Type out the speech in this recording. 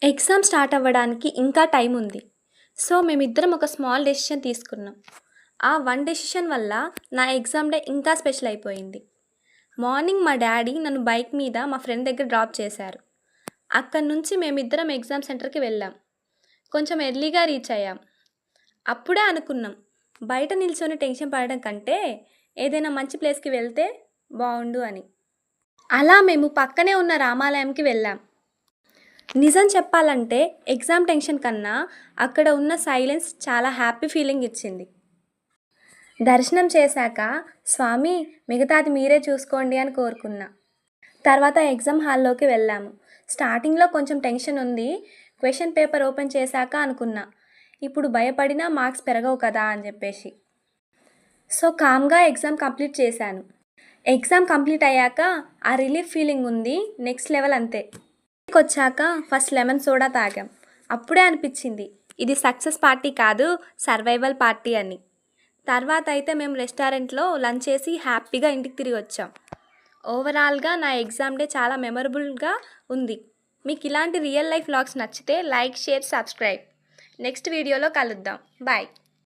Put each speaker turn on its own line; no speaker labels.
Exam start అవ్వడానికి ఇంకా time ఉంది. సో, మేమిద్దరం ఒక స్మాల్ డెసిషన్ తీసుకున్నాం. ఆ వన్ డెసిషన్ వల్ల నా ఎగ్జామ్ డే ఇంకా స్పెషల్ అయిపోయింది. మార్నింగ్ మా డాడీ నన్ను బైక్ మీద మా ఫ్రెండ్ దగ్గర డ్రాప్ చేశారు. అక్కడి నుంచి మేమిద్దరం ఎగ్జామ్ సెంటర్‌కి వెళ్ళాం. కొంచెం ఎర్లీగా రీచ్ అయ్యాం. అప్పుడే అనుకున్నాం, బయట నిల్చొని టెన్షన్ పడడం కంటే ఏదైనా మంచి ప్లేస్‌కి వెళ్తే బావుండు అని. అలా మేము పక్కనే ఉన్న రామాలయంకి వెళ్ళాం. నిజం చెప్పాలంటే ఎగ్జామ్ టెన్షన్ కన్నా అక్కడ ఉన్న సైలెన్స్ చాలా హ్యాపీ ఫీలింగ్ ఇచ్చింది. దర్శనం చేశాక స్వామి మిగతాది మీరే చూసుకోండి అని కోరుకున్నా. తర్వాత ఎగ్జామ్ హాల్లోకి వెళ్ళాము. స్టార్టింగ్లో కొంచెం టెన్షన్ ఉంది. క్వశ్చన్ పేపర్ ఓపెన్ చేశాక అనుకున్నా, ఇప్పుడు భయపడినా మార్క్స్ పెరగవు కదా అని చెప్పేసి. సో కామ్గా ఎగ్జామ్ కంప్లీట్ చేశాను. ఎగ్జామ్ కంప్లీట్ అయ్యాక ఆ రిలీఫ్ ఫీలింగ్ ఉంది నెక్స్ట్ లెవెల్ అంతే. వచ్చాక ఫస్ట్ లెమన్ సోడా తాగాం. అప్పుడే అనిపించింది ఇది సక్సెస్ పార్టీ కాదు, సర్వైవల్ పార్టీ అని. తర్వాత అయితే మేము రెస్టారెంట్లో లంచ్ చేసి హ్యాపీగా ఇంటికి తిరిగి వచ్చాం. ఓవరాల్గా నా ఎగ్జామ్ డే చాలా మెమరబుల్గా ఉంది. మీకు ఇలాంటి రియల్ లైఫ్ వ్లాగ్స్ నచ్చితే లైక్, షేర్, సబ్స్క్రైబ్. నెక్స్ట్ వీడియోలో కలుద్దాం. బాయ్.